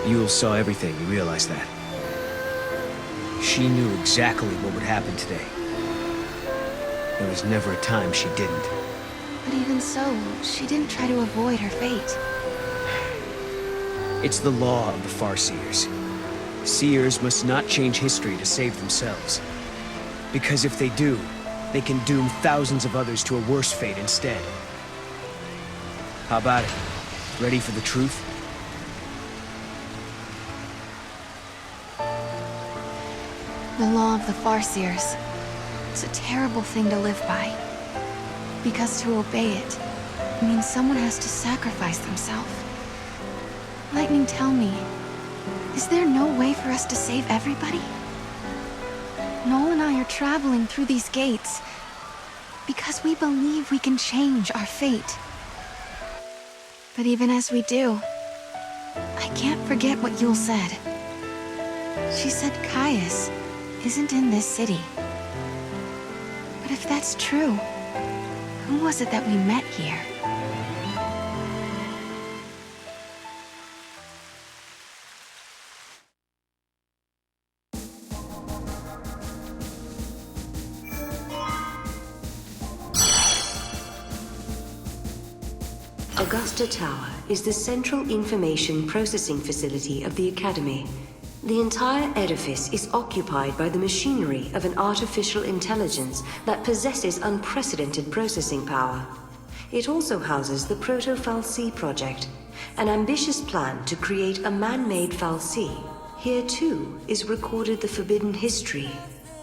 Yule saw everything, you realize that? She knew exactly what would happen today. There was never a time she didn't. But even so, she didn't try to avoid her fate. It's the law of the Farseers. Seers must not change history to save themselves. Because if they do, they can doom thousands of others to a worse fate instead. How about it? Ready for the truth? The law of the Farseers. It's a terrible thing to live by. Because to obey it means someone has to sacrifice themselves. Lightning, tell me, is there no way for us to save everybody? Noel and I are traveling through these gates because we believe we can change our fate. But even as we do, I can't forget what Yule said. She said Caius isn't in this city. But if that's true, who was it that we met here? Augusta Tower is the central information processing facility of the Academy. The entire edifice is occupied by the machinery of an artificial intelligence that possesses unprecedented processing power. It also houses the Proto-FFXIII project, an ambitious plan to create a man-made FFXIII. Here too is recorded the forbidden history,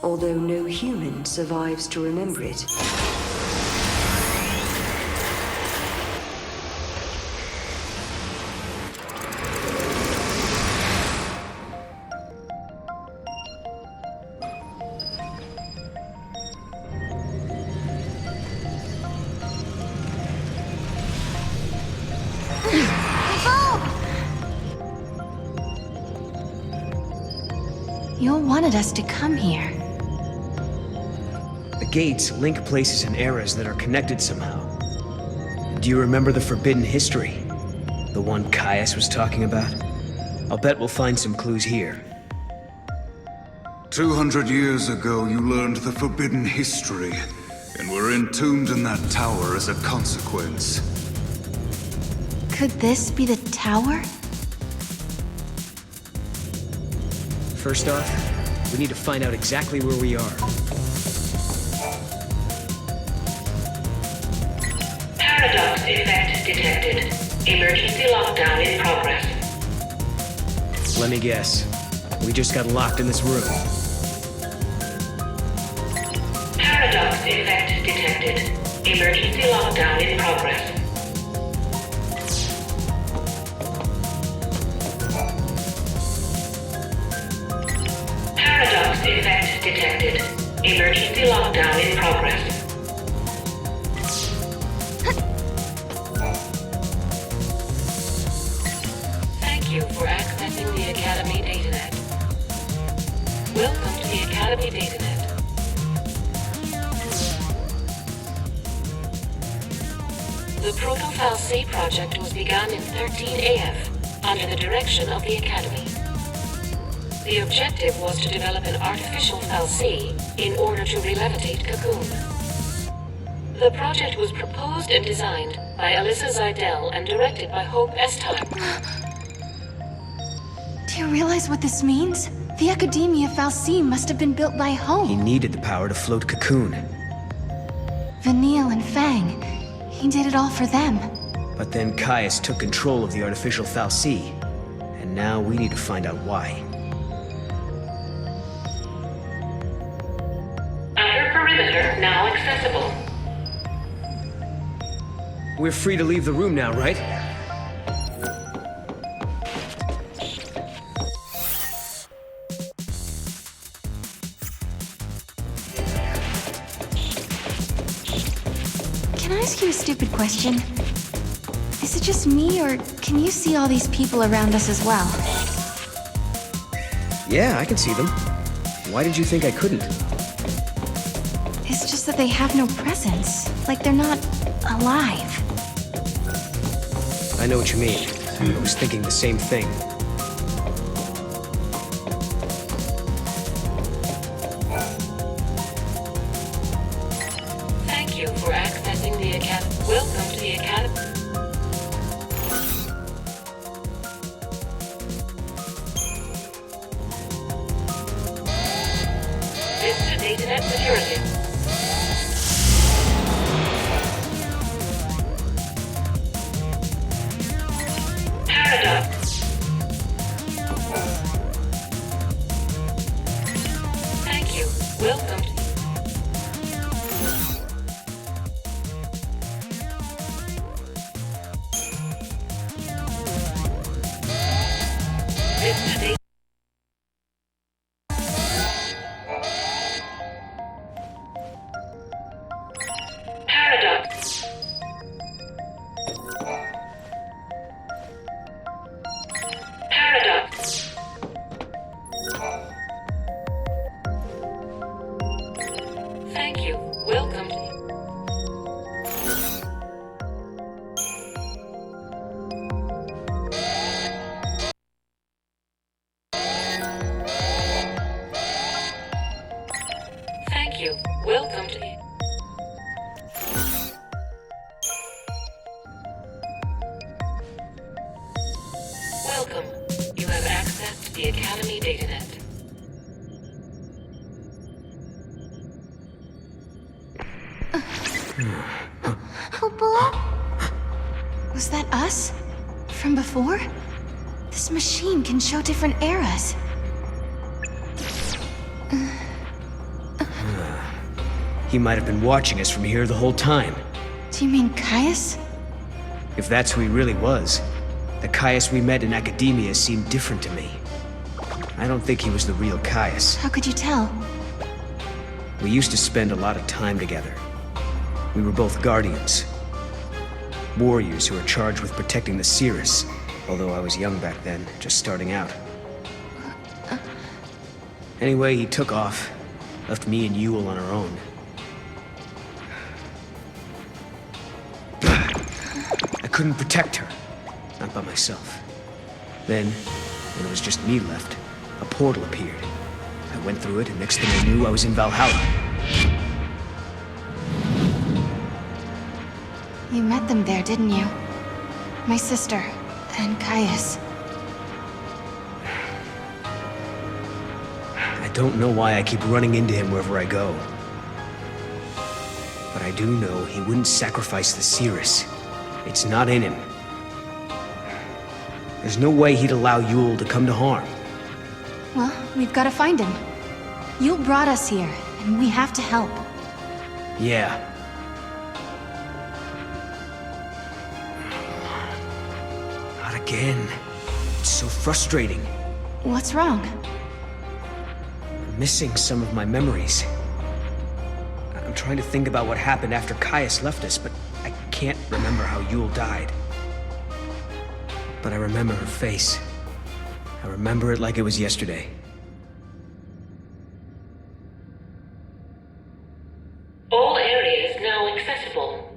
although no human survives to remember it. Yule wanted us to come here. The gates link places and eras that are connected somehow. Do you remember the forbidden history? The one Caius was talking about? I'll bet we'll find some clues here. 200 years ago, you learned the forbidden history, and were entombed in that tower as a consequence. Could this be the tower? First off, we need to find out exactly where we are. Paradox effect detected. Emergency lockdown in progress. Let me guess. We just got locked in this room. Paradox effect detected. Emergency lockdown in progress. Paradox effect detected. Emergency lockdown in progress. Thank you for accessing the Academy DataNet. Welcome to the Academy DataNet. The Proto-FFXIII project was begun in 13 AF under the direction of the Academy. The objective was to develop an artificial FFXIII in order to re-levitate Cocoon. The project was proposed and designed by Alyssa Zidell and directed by Hope Estime. Do you realize what this means? The Academia FFXIII must have been built by Hope. He needed the power to float Cocoon. Vanille and Fang. He did it all for them. But then Caius took control of the artificial FFXIII. And now we need to find out why. Outer perimeter now accessible. We're free to leave the room now, right? Can I ask you a stupid question? Is it just me, or can you see all these people around us as well? Yeah, I can see them. Why did you think I couldn't? It's just that they have no presence. Like they're not alive. I know what you mean. I was thinking the same thing. you for accessing the Academy. Welcome to the Academy. This is DataNet Security. Paradox. Thank you. Welcome to... This is data... Paradox. Paradox. Thank you. Welcome to... Thank you. Welcome to... Welcome. You have access to the Academy DataNet. Was that us? From before? This machine can show different eras. He might have been watching us from here the whole time. Do you mean Caius? If that's who he really was, the Caius we met in academia seemed different to me. I don't think he was the real Caius. How could you tell? We used to spend a lot of time together. We were both guardians. Warriors who were charged with protecting the Cirrus, although I was young back then, just starting out. Anyway, he took off, left me and Yule on our own. I couldn't protect her, not by myself. Then, when it was just me left, a portal appeared. I went through it, and next thing I knew, I was in Valhalla. You met them there, didn't you? My sister, and Caius. I don't know why I keep running into him wherever I go. But I do know he wouldn't sacrifice the Cirrus. It's not in him. There's no way he'd allow Yule to come to harm. Well, we've got to find him. You brought us here, and we have to help. Yeah. Not again. It's so frustrating. What's wrong? I'm missing some of my memories. I'm trying to think about what happened after Caius left us, but I can't remember how Yule died. But I remember her face. I remember it like it was yesterday. All areas now accessible.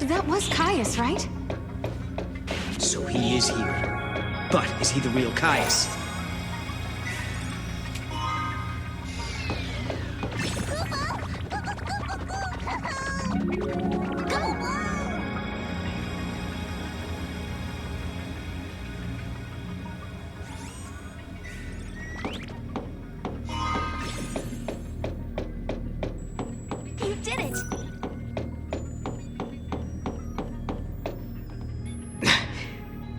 That was Caius, right? So he is here. But is he the real Caius? You did it!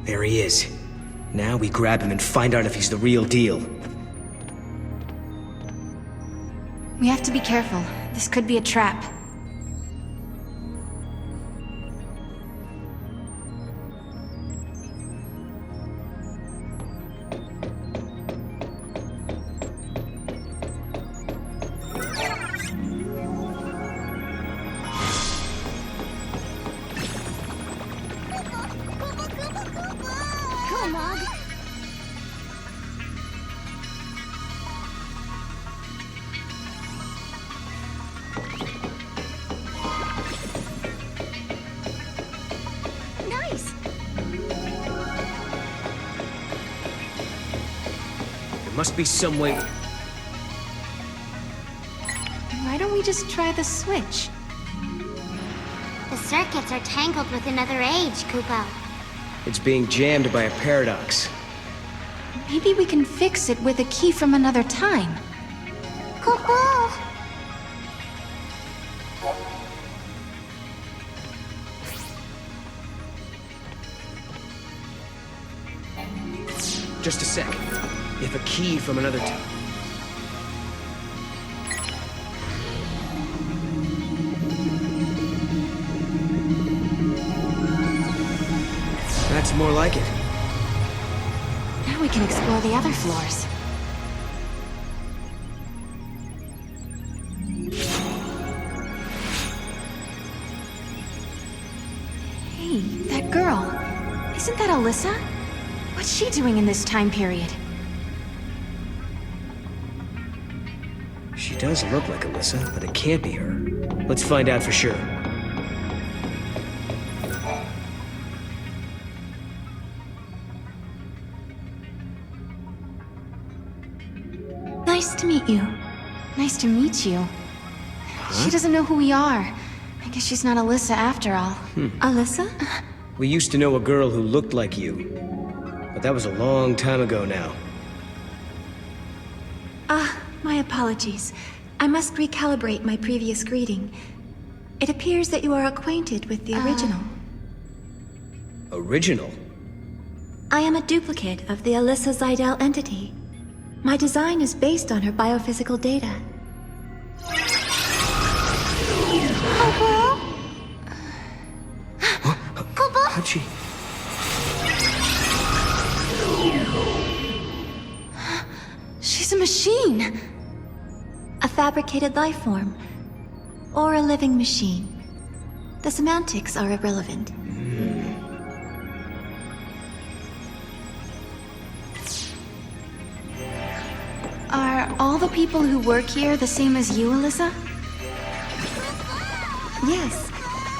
There he is. Now we grab him and find out if he's the real deal. We have to be careful. This could be a trap. careful, Mog. Nice. There must be some way. Why don't we just try the switch? The circuits are tangled with another age, Kupo. It's being jammed by a paradox. Maybe we can fix it with a key from another time. Kupo! Just a sec. If a key from another time. That's more like it. Now we can explore the other floors. Hey, that girl. Isn't that Alyssa? What's she doing in this time period? She does look like Alyssa, but it can't be her. Let's find out for sure. Nice to meet you. Nice to meet you. She doesn't know who we are. I guess she's not Alyssa after all. Alyssa? We used to know a girl who looked like you. But that was a long time ago now. My apologies. I must recalibrate my previous greeting. It appears that you are acquainted with the original. Original? I am a duplicate of the Alyssa Zidell entity. My design is based on her biophysical data. How'd she... She's a machine! A fabricated life form. Or a living machine. The semantics are irrelevant. Are all the people who work here the same as you, Alyssa? Yes,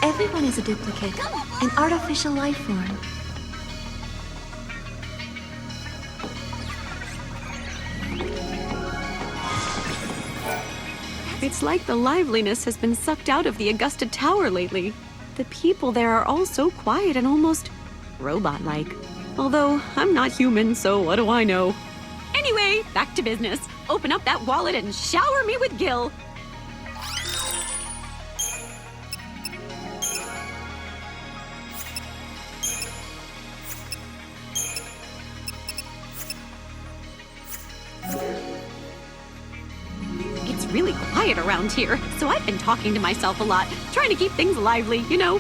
everyone is a duplicate. An artificial life form. It's like the liveliness has been sucked out of the Augusta Tower lately. The people there are all so quiet and almost robot-like. Although, I'm not human, so what do I know? Anyway, back to business. Open up that wallet and shower me with Gil. It's really quiet around here, so I've been talking to myself a lot, trying to keep things lively, you know?